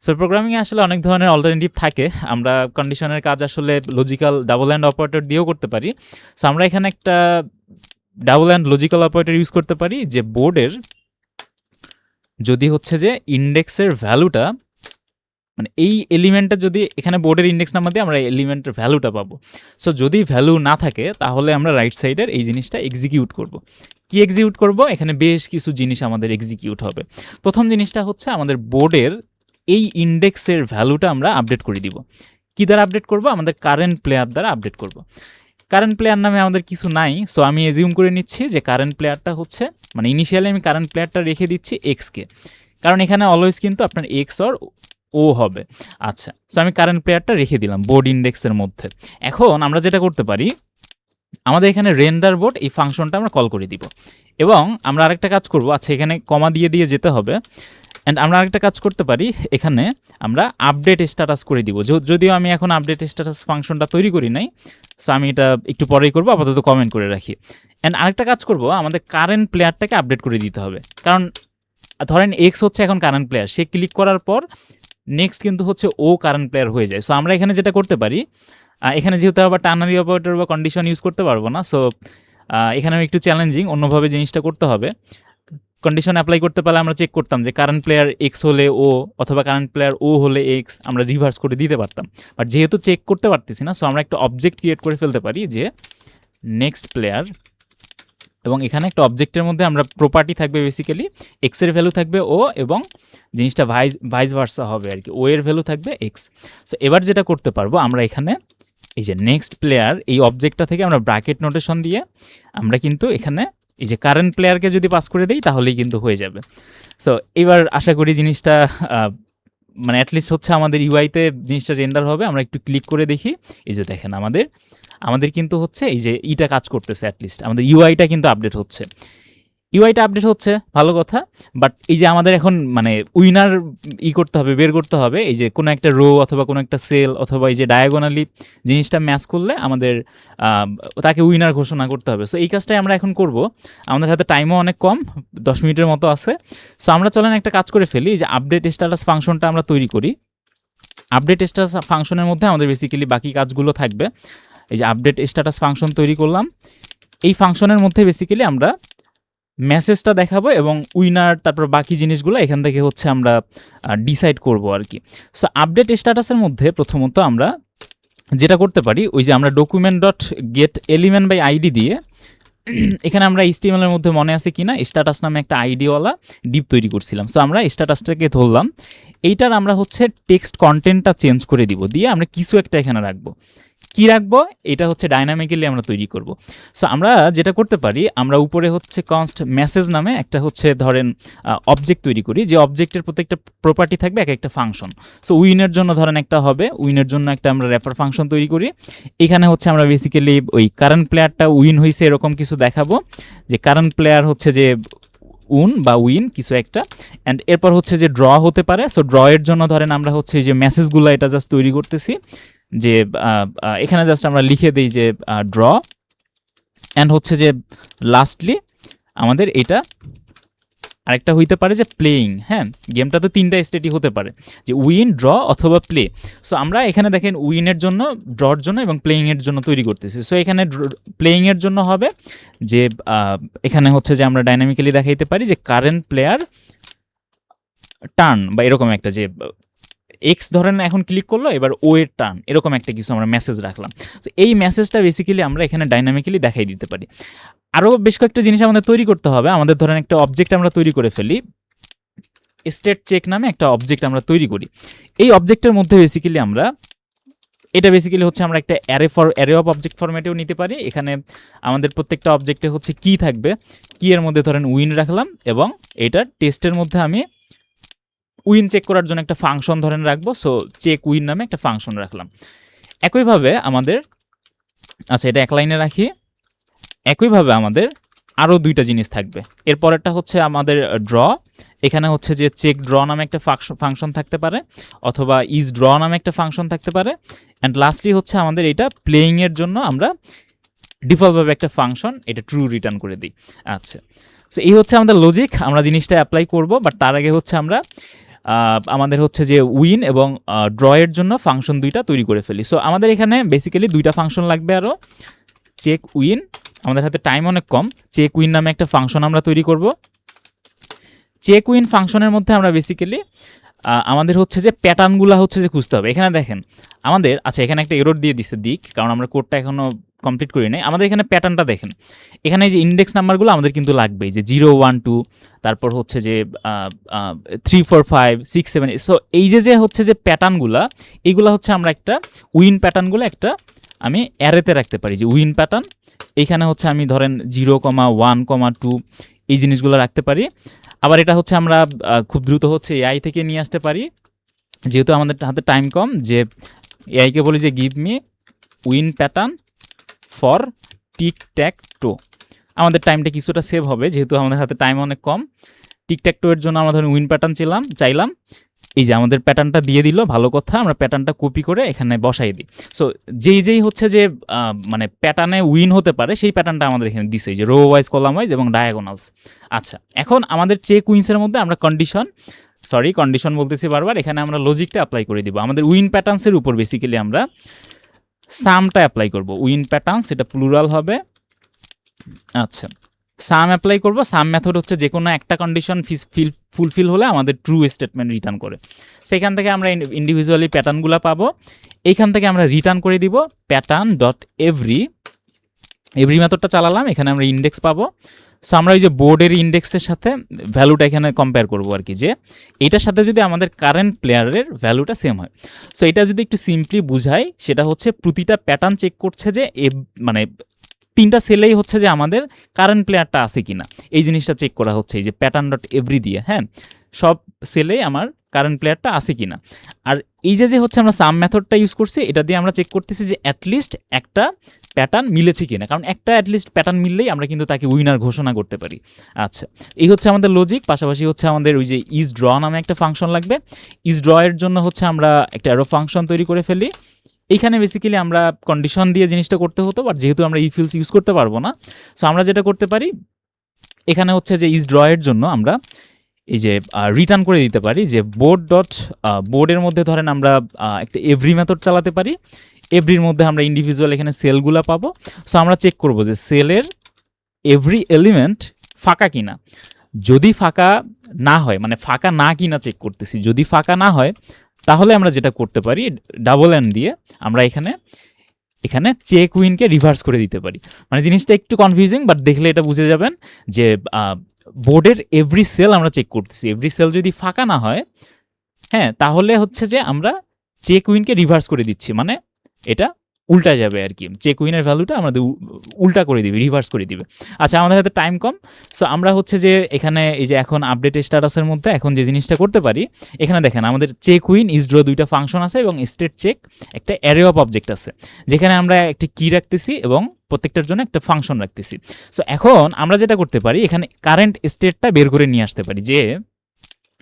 সো প্রোগ্রামিংয়ে আসলে অনেক ধরনের অল্টারনেটিভ থাকে। আমরা কন্ডিশনের কাজ আসলে লজিক্যাল ডাবল অ্যান্ড অপারেটর দিয়েও করতে পারি। সো আমরা এখানে একটা double and logical operator use করতে পারি, যে বোর্ডের যদি হচ্ছে যে ইন্ডেক্সের ভ্যালুটা, মানে এই এলিমেন্টটা যদি এখানে বোর্ডের ইন্ডেক্স নাম্বার দিয়ে আমরা এলিমেন্টের ভ্যালুটা পাবো। সো যদি ভ্যালু না থাকে তাহলে আমরা রাইট সাইডের এই জিনিসটা এক্সিকিউট করব। কি এক্সিকিউট করব? এখানে বেশ কিছু জিনিস আমাদের এক্সিকিউট হবে। প্রথম জিনিসটা হচ্ছে আমাদের বোর্ডের এই ইন্ডেক্সের ভ্যালুটা আমরা আপডেট করে দিব। কি দ্বারা আপডেট করব? আমাদের কারেন্ট প্লেয়ার দ্বারা আপডেট করব। কারেন্ট প্লেয়ার নামে আমাদের কিছু নাই, সো আমি এজিউম করে নিচ্ছি যে কারেন্ট প্লেয়ারটা হচ্ছে, মানে ইনিশিয়ালি আমি কারেন্ট প্লেয়ারটা রেখে দিচ্ছি এক্সকে, কারণ এখানে অলওয়েজ কিন্তু আপনার এক্স অর ও হবে। আচ্ছা, সো আমি কারেন্ট প্লেয়ারটা রেখে দিলাম বোর্ড ইন্ডেক্সের মধ্যে। এখন আমরা যেটা করতে পারি, আমাদের এখানে রেন্ডার বোর্ড এই ফাংশনটা আমরা কল করে দিব, এবং আমরা আরেকটা কাজ করব। আচ্ছা, এখানে কমা দিয়ে যেতে হবে। অ্যান্ড আমরা আরেকটা কাজ করতে পারি, এখানে আমরা আপডেট স্ট্যাটাস করে দিব। যদিও আমি এখন আপডেট স্ট্যাটাস ফাংশনটা তৈরি করি নাই, সো আমি এটা একটু পরেই করবো, আপাতত কমেন্ট করে রাখি। অ্যান্ড আরেকটা কাজ করব, আমাদের কারেন্ট প্লেয়ারটাকে আপডেট করে দিতে হবে, কারণ ধরেন এক্স হচ্ছে এখন কারেন্ট প্লেয়ার, সে ক্লিক করার পর নেক্সট কিন্তু হচ্ছে ও কারেন্ট প্লেয়ার হয়ে যায়। সো আমরা এখানে যেটা করতে পারি, এখানে যেহেতু আবার টার্নারি অপারেটর বা কন্ডিশন ইউজ করতে পারবো না, সো এখানে একটু চ্যালেঞ্জিং, অন্যভাবে জিনিসটা করতে হবে। কন্ডিশন অ্যাপ্লাই করতে পারলে আমরা চেক করতাম যে কারেন্ট প্লেয়ার এক্স হলে ও, অথবা কারেন্ট প্লেয়ার ও হলে এক্স, আমরা রিভার্স করে দিতে পারতাম। বাট যেহেতু চেক করতে পারতেছি না, সো আমরা একটা অবজেক্ট ক্রিয়েট করে ফেলতে পারি যে নেক্সট প্লেয়ার, এবং এখানে একটা অবজেক্টের মধ্যে আমরা প্রপার্টি থাকবে, বেসিক্যালি এক্সের ভ্যালু থাকবে ও, এবং জিনিসটা ভাইস ভার্সা হবে আর কি, ও এর ভ্যালু থাকবে এক্স। সো এবার যেটা করতে পারবো, আমরা এখানে এই যে নেক্সট প্লেয়ার এই অবজেক্টটা থেকে আমরা ব্র্যাকেট নোটেশন দিয়ে আমরা কিন্তু এখানে এই যে কারেন্ট প্লেয়ারকে যদি পাস করে দিই তাহলেই কিন্তু হয়ে যাবে। সো এবার আশা করি জিনিসটা মানে অ্যাটলিস্ট হচ্ছে আমাদের ইউআইতে জিনিসটা রেন্ডার হবে। আমরা একটু ক্লিক করে দেখি, এই যে দেখেন আমাদের কিন্তু হচ্ছে এই যে ইটা কাজ করতেছে, অ্যাটলিস্ট আমাদের ইউআইটা কিন্তু আপডেট হচ্ছে। ইউআইটা আপডেট হচ্ছে, ভালো কথা। বাট এই যে আমাদের এখন মানে উইনার করতে হবে, বের করতে হবে, এই যে কোনো একটা রো অথবা কোনো একটা সেল অথবা এই যে ডায়াগোনালি জিনিসটা ম্যাচ করলে আমাদের তাকে উইনার ঘোষণা করতে হবে। সো এই কাজটাই আমরা এখন করব। আমাদের হাতে টাইমও অনেক কম, 10 মিনিটের মতো আছে। সো আমরা চলেন একটা কাজ করে ফেলি, যে আপডেট স্ট্যাটাস ফাংশনটা আমরা তৈরি করি। আপডেট স্ট্যাটাস ফাংশনের মধ্যে আমাদের বেসিক্যালি বাকি কাজগুলো থাকবে। এই যে আপডেট স্ট্যাটাস ফাংশন তৈরি করলাম, এই ফাংশনের মধ্যে বেসিক্যালি আমরা মেসেজটা দেখাবো এবং উইনার, তারপর বাকি জিনিসগুলো এখান থেকে হচ্ছে আমরা ডিসাইড করব আর কি। সো আপডেট স্ট্যাটাসের মধ্যে প্রথমত আমরা যেটা করতে পারি, ওই যে আমরা document dot get element by ID দিয়ে এখানে আমরা HTML এর মধ্যে মনে আছে কিনা স্ট্যাটাস নামে একটা আইডিওয়ালা ডিপ তৈরি করছিলাম। সো আমরা স্ট্যাটাসটাকে ধরলাম, এইটার আমরা হচ্ছে টেক্সট কন্টেন্টটা চেঞ্জ করে দিব, দিয়ে আমরা কিছু একটা এখানে রাখবো। কি রাখবো? এটা হচ্ছে ডাইনামিক্যালি আমরা তৈরি করব। সো আমরা যেটা করতে পারি, আমরা উপরে হচ্ছে কনস্ট মেসেজ নামে একটা হচ্ছে ধরেন অবজেক্ট তৈরি করি, যে অবজেক্টের প্রত্যেকটা প্রপার্টি থাকবে এক একটা ফাংশন। সো উইনের জন্য ধরেন একটা হবে, উইনের জন্য একটা আমরা র্যাপার ফাংশন তৈরি করি। এখানে হচ্ছে আমরা বেসিক্যালি ওই কারেন্ট প্লেয়ারটা উইন হয়েছে এরকম কিছু দেখাবো, যে কারেন্ট প্লেয়ার হচ্ছে যে উইন কিছু একটা। অ্যান্ড এরপর হচ্ছে যে ড্র হতে পারে। সো ড্র এর জন্য ধরেন আমরা হচ্ছে যে মেসেজগুলো এটা জাস্ট তৈরি করতেছি, যে এখানে জাস্ট আমরা লিখে দিই যে ড্র, অ্যান্ড হচ্ছে যে লাস্টলি আমাদের এটা আরেকটা হইতে পারে যে প্লেয়িং। হ্যাঁ, গেমটা তো 3টা স্টেটই হতে পারে, যে উইন, ড্র অথবা প্লে। সো আমরা এখানে দেখেন উইনের জন্য, ড্রর জন্য এবং প্লেয়িংয়ের জন্য তৈরি করতেছি। সো এখানে প্লেয়িংয়ের জন্য হবে যে এখানে হচ্ছে যে আমরা ডাইনামিক্যালি দেখাইতে পারি যে কারেন্ট প্লেয়ার টার্ন, বা এরকম একটা, যে এক্স ধরেন এখন ক্লিক করলো, এবার ও এর টার্ন, এরকম একটা কিছু আমরা মেসেজ রাখলাম। তো এই মেসেজটা বেসিক্যালি আমরা এখানে ডাইনামিক্যালি দেখাই দিতে পারি। আরও বেশ কয়েকটা জিনিস আমাদের তৈরি করতে হবে। আমাদের ধরেন একটা অবজেক্ট আমরা তৈরি করে ফেলি, স্টেট চেক নামে একটা অবজেক্ট আমরা তৈরি করি। এই অবজেক্টের মধ্যে বেসিক্যালি আমরা এটা বেসিক্যালি হচ্ছে আমরা একটা অ্যারে অফ অবজেক্ট ফরম্যাটেও নিতে পারি। এখানে আমাদের প্রত্যেকটা অবজেক্টে হচ্ছে কি থাকবে, কি এর মধ্যে ধরেন উইন রাখলাম, এবং এটা টেস্টের মধ্যে আমি উইন চেক করার জন্য একটা ফাংশন ধরেন রাখবো। সো চেক উইন নামে একটা ফাংশন রাখলাম। একইভাবে আমাদের, আচ্ছা এটা এক লাইনে রাখি, একইভাবে আমাদের আরও দুইটা জিনিস থাকবে। এরপরেরটা হচ্ছে আমাদের ড্র। এখানে হচ্ছে যে চেক ড্র নামে একটা ফাংশন থাকতে পারে, অথবা ইজ ড্র নামে একটা ফাংশন থাকতে পারে। অ্যান্ড লাস্টলি হচ্ছে আমাদের এটা প্লেয়িংয়ের জন্য আমরা ডিফল্টভাবে একটা ফাংশন এটা ট্রু রিটার্ন করে দিই। আচ্ছা, সো এই হচ্ছে আমাদের লজিক, আমরা জিনিসটা অ্যাপ্লাই করব। বাট তার আগে হচ্ছে আমরা আমাদের হচ্ছে যে উইন এবং ড্র এর জন্য ফাংশন দুইটা তৈরি করে ফেলি। সো আমাদের এখানে বেসিক্যালি দুইটা ফাংশন লাগবে আরও। চেক উইন, আমাদের হাতে টাইম অনেক কম, চেক উইন নামে একটা ফাংশন আমরা তৈরি করব। চেক উইন ফাংশনের মধ্যে আমরা বেসিক্যালি আমাদের হচ্ছে যে প্যাটার্নগুলো হচ্ছে যে খুঁজতে হবে। এখানে দেখেন আমাদের, আচ্ছা এখানে একটা এরর দিয়ে দিছে দিক, কারণ আমরা কোডটা এখনও কমপ্লিট করি নাই। আমাদের এখানে প্যাটার্নটা দেখেন, এখানে এই যে ইন্ডেক্স নাম্বারগুলো আমাদের কিন্তু লাগবেই, যে 0 1 2, তারপর হচ্ছে যে 3 4 5 6 7। সো এই যে হচ্ছে যে প্যাটার্নগুলো, এইগুলো হচ্ছে আমরা একটা উইন প্যাটার্নগুলো একটা আমি অ্যারেতে রাখতে পারি, যে উইন প্যাটার্ন। এইখানে হচ্ছে আমি ধরেন 0 1 2 এই জিনিসগুলো রাখতে পারি। আবার এটা হচ্ছে আমরা খুব দ্রুত হচ্ছে এআই থেকে নিয়ে আসতে পারি, যেহেতু আমাদের হাতে টাইম কম, যে এআইকে বলি যে give me win pattern for tic tac toe. আমাদের টাইমটা কিছুটা সেভ হবে, যেহেতু আমাদের হাতে টাইম অনেক কম। টিক ট্যাক টো এর জন্য আমরা ধরেন উইন প্যাটার্ন চাইলাম, এই যে আমাদের প্যাটার্নটা দিয়ে দিল, ভালো কথা। আমরা প্যাটার্নটা কপি করে এখানে বসাই দিই। সো যেই হচ্ছে যে মানে প্যাটার্নে উইন হতে পারে, সেই প্যাটার্নটা আমাদের এখানে দিছে, যে রো ওয়াইজ, কলাম ওয়াইজ এবং ডায়াগোনালস। আচ্ছা, এখন আমাদের চেক উইন্সের মধ্যে আমরা কন্ডিশন বলতেছি বারবার, এখানে আমরা লজিকটা অ্যাপ্লাই করে দিব। আমাদের উইন প্যাটার্নসের উপর বেসিক্যালি আমরা সামটা অ্যাপ্লাই করব। উইন প্যাটার্নস, এটা প্লুরাল হবে। আচ্ছা, সাম অ্যাপ্লাই করব। সাম মেথড হচ্ছে যে কোনো একটা কন্ডিশন ফুলফিল হলে আমাদের ট্রু স্টেটমেন্ট রিটার্ন করে। সেখান থেকে আমরা ইন্ডিভিজুয়ালি প্যাটার্নগুলো পাবো। এইখান থেকে আমরা রিটার্ন করে দিব প্যাটার্ন ডট এভরি মেথডটা চালালাম, এখানে আমরা ইন্ডেক্স পাবো। সো আমরা ওই যে বোর্ডের ইন্ডেক্সের সাথে ভ্যালুটা এখানে কম্পেয়ার করবো আর কি, যে এটার সাথে যদি আমাদের কারেন্ট প্লেয়ারের ভ্যালুটা সেম হয়। সো এটা যদি একটু সিম্পলি বুঝাই, সেটা হচ্ছে প্রতিটা প্যাটার্ন চেক করছে যে মানে 3টা সেলেই হচ্ছে যে আমাদের কারেন্ট প্লেয়ারটা আছে কিনা, এই জিনিসটা চেক করা হচ্ছে এই যে প্যাটার্ন ডট এভরি দিয়ে। হ্যাঁ, সব সেলেই আমার কারেন্ট প্লেয়ারটা আছে কিনা। আর এই যে হচ্ছে আমরা সাম মেথডটা ইউজ করছি, এটা দিয়ে আমরা চেক করতেছি যে অ্যাটলিস্ট একটা প্যাটার্ন মিলেছে কিনা, কারণ একটা অ্যাটলিস্ট প্যাটার্ন মিললেই আমরা কিন্তু তাকে উইনার ঘোষণা করতে পারি। আচ্ছা, এই হচ্ছে আমাদের লজিক। পাশাপাশি হচ্ছে আমাদের ওই যে ইজ ড্র নামে একটা ফাংশন লাগবে। ইজ ড্র এর জন্য হচ্ছে আমরা একটা অ্যারো ফাংশন তৈরি করে ফেলি। এইখানে বেসিক্যালি আমরা কন্ডিশন দিয়ে জিনিসটা করতে হতো, বাট যেহেতু আমরা ইফ এলস ইউজ করতে পারবো না, সো আমরা যেটা করতে পারি, এখানে হচ্ছে যে ইজ ড্র এর জন্য আমরা এই যে রিটার্ন করে দিতে পারি যে বোর্ডের মধ্যে ধরেন আমরা একটা এভরি মেথড চালাতে পারি। এভরির মধ্যে আমরা ইন্ডিভিজুয়াল এখানে সেলগুলো পাবো। সো আমরা চেক করব যে সেলের এভরি এলিমেন্ট ফাঁকা কিনা। যদি ফাঁকা না হয়, মানে ফাঁকা না কিনা চেক করতেছি, যদি ফাঁকা না হয় তাহলে আমরা যেটা করতে পারি, ডাবল এন্ড দিয়ে আমরা এখানে চেক উইনকে রিভার্স করে দিতে পারি। মানে জিনিসটা একটু কনফিউজিং, বাট দেখলে এটা বুঝে যাবেন যে বোর্ডের এভরি সেল আমরা চেক করতেছি, এভরি সেল যদি ফাঁকা না হয়, হ্যাঁ, তাহলে হচ্ছে যে আমরা চেক উইনকে রিভার্স করে দিচ্ছি, মানে এটা উল্টা যাবে আর কি, চেক উইনের ভ্যালুটা আমাদের উল্টা করে দিবে, রিভার্স করে দিবে। আচ্ছা, আমাদের হাতে টাইম কম, সো আমরা হচ্ছে যে এখানে এই যে এখন আপডেট স্ট্যাটাসের মধ্যে এখন যে জিনিসটা করতে পারি, এখানে দেখেন আমাদের চেক উইন, ইজ ড্র দুইটা ফাংশন আছে এবং স্টেট চেক একটা অ্যারে অফ অবজেক্ট আছে, যেখানে আমরা একটি কি রাখতেছি এবং প্রত্যেকটার জন্য একটা ফাংশন রাখতেছি। সো এখন আমরা যেটা করতে পারি, এখানে কারেন্ট স্টেটটা বের করে নিয়ে আসতে পারি, যে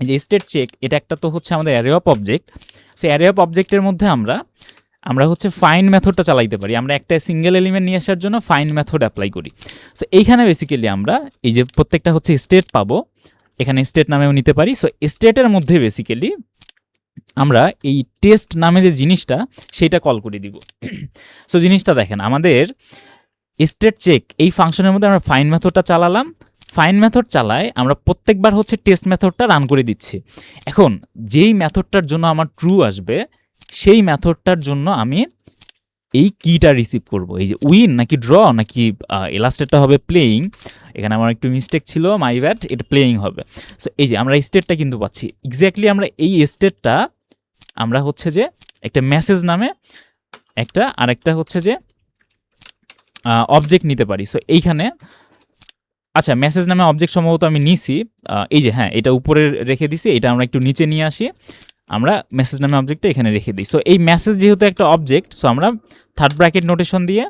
এই যে স্টেট চেক, এটা একটা তো হচ্ছে আমাদের array of object. So array of অবজেক্টের মধ্যে আমরা হচ্ছে ফাইন্ড মেথডটা চালাইতে পারি। আমরা একটা সিঙ্গেল এলিমেন্ট নিয়ে আসার জন্য ফাইন্ড মেথড অ্যাপ্লাই করি। সো এইখানে বেসিক্যালি আমরা এই যে প্রত্যেকটা হচ্ছে স্টেট পাবো, এখানে স্টেট নামেও নিতে পারি। সো স্টেটের মধ্যে বেসিক্যালি আমরা এই টেস্ট নামে যে জিনিসটা, সেইটা কল করে দিব। সো জিনিসটা দেখেন, আমাদের স্টেট চেক এই ফাংশনের মধ্যে আমরা ফাইন্ড মেথডটা চালালাম। ফাইন্ড মেথড চালায় আমরা প্রত্যেকবার হচ্ছে টেস্ট মেথডটা রান করে দিচ্ছি। এখন যেই মেথডটার জন্য আমার ট্রু আসবে, সেই মেথডটার জন্য আমি এই কিটা রিসিভ করব। এই যে উইন নাকি ড্র নাকি এলাস্টেটটা হবে প্লেয়িং, এখানে আমার একটু মিস্টেক ছিল, মাই ব্যাড, এটা প্লেয়িং হবে। সো এই যে আমরা স্টেটটা কিন্তু পাচ্ছি, এক্স্যাক্টলি আমরা এই স্টেটটা আমরা হচ্ছে যে একটা মেসেজ নামে একটা, আরেকটা হচ্ছে যে অবজেক্ট নিতে পারি। সো এইখানে আচ্ছা মেসেজ নামে অবজেক্ট সম্ভবত আমি নিছি। এই যে হ্যাঁ, এটা উপরে রেখে দিছি, এটা আমরা একটু নিচে নিয়ে আসি। আমরা মেসেজ নামে অবজেক্টটা এখানে রেখে দিই। সো এই মেসেজ যেহেতু একটা অবজেক্ট, সো আমরা থার্ড ব্র্যাকেট নোটেশন দিয়ে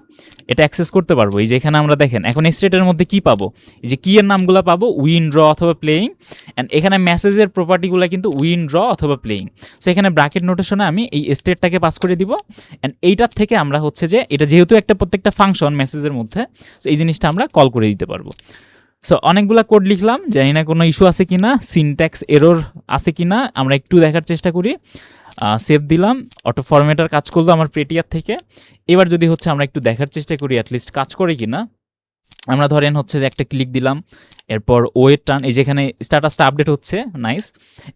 এটা অ্যাক্সেস করতে পারবো। এই যে এখানে আমরা দেখেন এখন স্টেটের মধ্যে কি পাবো, এই যে কি এর নামগুলো পাবো উইন, ড্র অথবা প্লেয়িং, অ্যান্ড এখানে মেসেজের প্রপার্টিগুলো কিন্তু উইন, ড্র অথবা প্লেয়িং। সো এখানে ব্র্যাকেট নোটেশনে আমি এই স্টেটটাকে পাস করে দিব, অ্যান্ড এইটার থেকে আমরা হচ্ছে যে এটা যেহেতু একটা প্রত্যেকটা ফাংশন মেসেজের মধ্যে, সো এই জিনিসটা আমরা কল করে দিতে পারবো। সো অনেকগুলা কোড লিখলাম, জানি না কোনো ইস্যু আছে কিনা, সিনট্যাক্স এরর আছে কিনা আমরা একটু দেখার চেষ্টা করি। সেভ দিলাম, অটো ফরম্যাটার কাজ করলো আমার প্রেটিয়ার থেকে। এবার যদি হচ্ছে আমরা একটু দেখার চেষ্টা করি অ্যাটলিস্ট কাজ করে কিনা। আমরা ধরেন হচ্ছে যে একটা ক্লিক দিলাম, এরপর ও এর টান, এই যে এখানে স্ট্যাটাসটা আপডেট হচ্ছে, নাইস।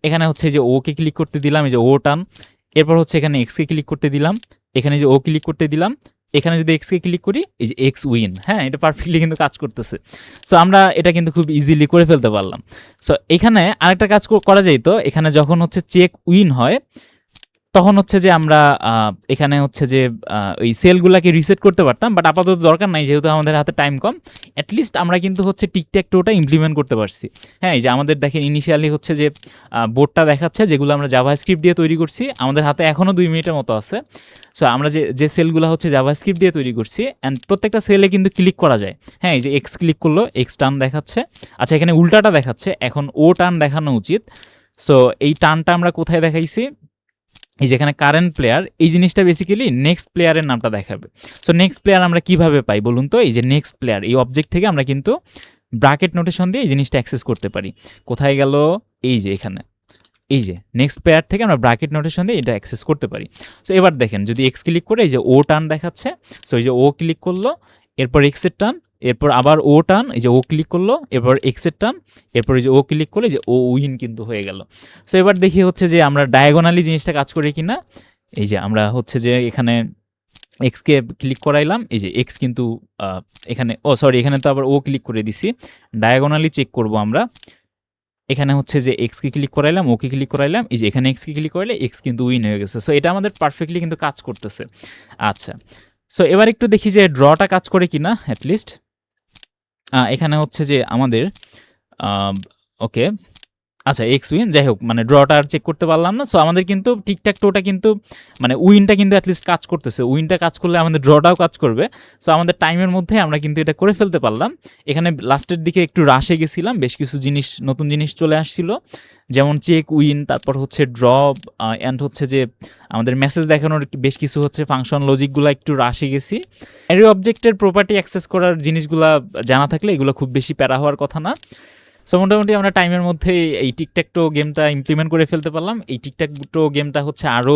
এখানে হচ্ছে যে ওকে ক্লিক করতে দিলাম, এই যে ও টান। এরপর হচ্ছে এখানে এক্সকে ক্লিক করতে দিলাম, এখানে যে ও ক্লিক করতে দিলাম, এখানে যদি এক্সকে ক্লিক করি এই যে এক্স উইন। হ্যাঁ, এটা পারফেক্টলি কিন্তু কাজ করতেছে। সো আমরা এটা কিন্তু খুব ইজিলি করে ফেলতে পারলাম। সো এখানে আরেকটা কাজ করা যায়, তো এখানে যখন হচ্ছে চেক উইন হয় তখন হচ্ছে যে আমরা এখানে হচ্ছে যে ওই সেলগুলোকে রিসেট করতে পারতাম, বাট আপাতত দরকার নাই যেহেতু আমাদের হাতে টাইম কম। অ্যাটলিস্ট আমরা কিন্তু হচ্ছে টিকট্যাক-টোটা ইমপ্লিমেন্ট করতে পারছি। হ্যাঁ, এই যে আমাদের দেখেন ইনিশিয়ালি হচ্ছে যে বোর্ডটা দেখাচ্ছে যেগুলো আমরা জাভাস্ক্রিপ্ট দিয়ে তৈরি করছি, আমাদের হাতে এখনও 2 মিনিটের মতো আছে। সো আমরা যে সেলগুলো হচ্ছে জাভাস্ক্রিপ্ট দিয়ে তৈরি করছি, অ্যান্ড প্রত্যেকটা সেলে কিন্তু ক্লিক করা যায়। হ্যাঁ, এই যে এক্স ক্লিক করলো, এক্স টার্ন দেখাচ্ছে। আচ্ছা, এখানে উল্টাটা দেখাচ্ছে, এখন ও টার্ন দেখানো উচিত। সো এই টার্নটা আমরা কোথায় দেখাইছি, এই যেখানে কারেন্ট প্লেয়ার, এই জিনিসটা বেসিক্যালি নেক্সট প্লেয়ারের নামটা দেখাবে। সো নেক্সট প্লেয়ার আমরা কিভাবে পাই বলুন তো, এই যে নেক্সট প্লেয়ার এই অবজেক্ট থেকে আমরা কিন্তু ব্র্যাকেট নোটেশন দিয়ে এই জিনিসটা অ্যাক্সেস করতে পারি। কোথায় গেল, এই যে এখানে, এই যে নেক্সট প্লেয়ার থেকে আমরা ব্র্যাকেট নোটেশন দিয়ে এটা অ্যাক্সেস করতে পারি। সো এবার দেখেন যদি এক্স ক্লিক করে এই যে ও টার্ন দেখাচ্ছে, সো এই যে ও ক্লিক করলো, এরপর এক্সের টার্ন, এরপর আবার ও টার্ন, এই যে ও ক্লিক করলো, এরপর এক্সের টার্ন, এরপর এই যে ও ক্লিক করলে যে ও উইন কিন্তু হয়ে গেল। সো এবার দেখি হচ্ছে যে আমরা ডায়াগোনালি জিনিসটা কাজ করি কিনা। এই যে আমরা হচ্ছে যে এখানে এক্সকে ক্লিক করাইলাম, এই যে এক্স কিন্তু এখানে, ও সরি এখানে তো আবার ও ক্লিক করে দিছি। ডায়াগোনালি চেক করব আমরা, এখানে হচ্ছে যে এক্সকে ক্লিক করাইলাম, ওকে ক্লিক করাইলাম, এই যে এখানে এক্সকে ক্লিক করলে এক্স কিন্তু উইন হয়ে গেছে। সো এটা আমাদের পারফেক্টলি কিন্তু কাজ করতেছে। আচ্ছা, সো এবার একটু দেখি যে ড্রটা কাজ করে কিনা অ্যাটলিস্ট। এখানে হচ্ছে যে আমাদের ওকে, আচ্ছা এক্স উইন, যাই হোক মানে ড্রটা আর চেক করতে পারলাম না। সো আমাদের কিন্তু টিকট্যাক-টোটা কিন্তু মানে উইনটা কিন্তু অ্যাটলিস্ট কাজ করতেছে। উইনটা কাজ করলে আমাদের ড্রটাও কাজ করবে। সো আমাদের টাইমের মধ্যে আমরা কিন্তু এটা করে ফেলতে পারলাম। এখানে লাস্টের দিকে একটু রাশে গেছিলাম, বেশ কিছু জিনিস, নতুন জিনিস চলে আসছিল, যেমন চেক উইন, তারপর হচ্ছে ড্র, অ্যান্ড হচ্ছে যে আমাদের মেসেজ দেখানোর বেশ কিছু হচ্ছে ফাংশন লজিকগুলো একটু রাশে গেছি। অ্যারে অবজেক্টের প্রপার্টি অ্যাক্সেস করার জিনিসগুলো জানা থাকলে এগুলো খুব বেশি প্যারা হওয়ার কথা না। সো মোটামুটি আমরা টাইমের মধ্যে এই টিকট্যাক-টো গেমটা ইমপ্লিমেন্ট করে ফেলতে পারলাম। এই টিকট্যাক-টো গেমটা হচ্ছে আরও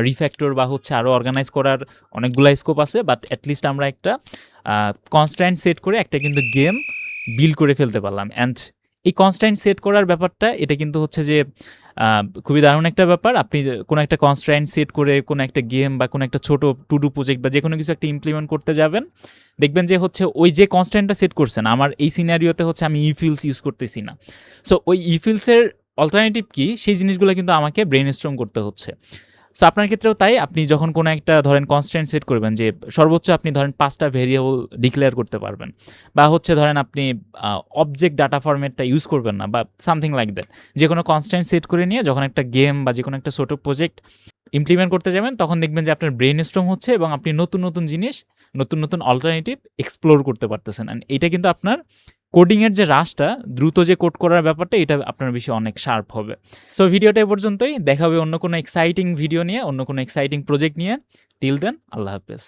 রিফ্যাক্টর বা হচ্ছে আরও অর্গানাইজ করার অনেকগুলো স্কোপ আছে, বাট অ্যাটলিস্ট আমরা একটা কনস্ট্যান্ট সেট করে একটা কিন্তু গেম বিল্ড করে ফেলতে পারলাম। অ্যান্ড এই কনস্ট্যান্ট সেট করার ব্যাপারটা এটা কিন্তু হচ্ছে যে খুবই দারুণ একটা ব্যাপার। আপনি কোনো একটা কনস্ট্যান্ট সেট করে কোনো একটা গেম বা কোনো একটা ছোটো টু ডু প্রজেক্ট বা যে কোনো কিছু একটা ইমপ্লিমেন্ট করতে যাবেন, দেখবেন যে হচ্ছে ওই যে কনস্ট্যান্টটা সেট করছেন, আমার এই সিনারিওতে হচ্ছে আমি ইফিলস ইউজ করতেছি না। সো ওই ইফিলসের অল্টারনেটিভ কি, সেই জিনিসগুলো কিন্তু আমাকে ব্রেইনস্টর্ম করতে হচ্ছে। সো আপনার ক্ষেত্রেও তাই, আপনি যখন কোনো একটা ধরেন কনস্ট্যান্ট সেট করবেন, যে সর্বোচ্চ আপনি ধরেন 5টা ভেরিয়েবল ডিক্লেয়ার করতে পারবেন, বা হচ্ছে ধরেন আপনি অবজেক্ট ডাটা ফরম্যাটটা ইউজ করবেন না, বা সামথিং লাইক দ্যাট, যে কোনো কনস্ট্যান্ট সেট করে নিয়ে যখন একটা গেম বা যে কোনো একটা ছোটো প্রজেক্ট ইমপ্লিমেন্ট করতে যাবেন, তখন দেখবেন যে আপনার ব্রেন স্ট্রং হচ্ছে এবং আপনি নতুন নতুন জিনিস, নতুন নতুন অল্টারনেটিভ এক্সপ্লোর করতে পারতেছেন। অ্যান্ড এটা কিন্তু আপনার কোডিংয়ের যে রাশটা, দ্রুত যে কোড করার ব্যাপারটা, এটা আপনার বেশি অনেক শার্প হবে। সো ভিডিওটা এ পর্যন্তই, দেখা হবে অন্য কোনো এক্সাইটিং ভিডিও নিয়ে, অন্য কোনো এক্সাইটিং প্রজেক্ট নিয়ে। টিল দেন, আল্লাহ হাফেজ।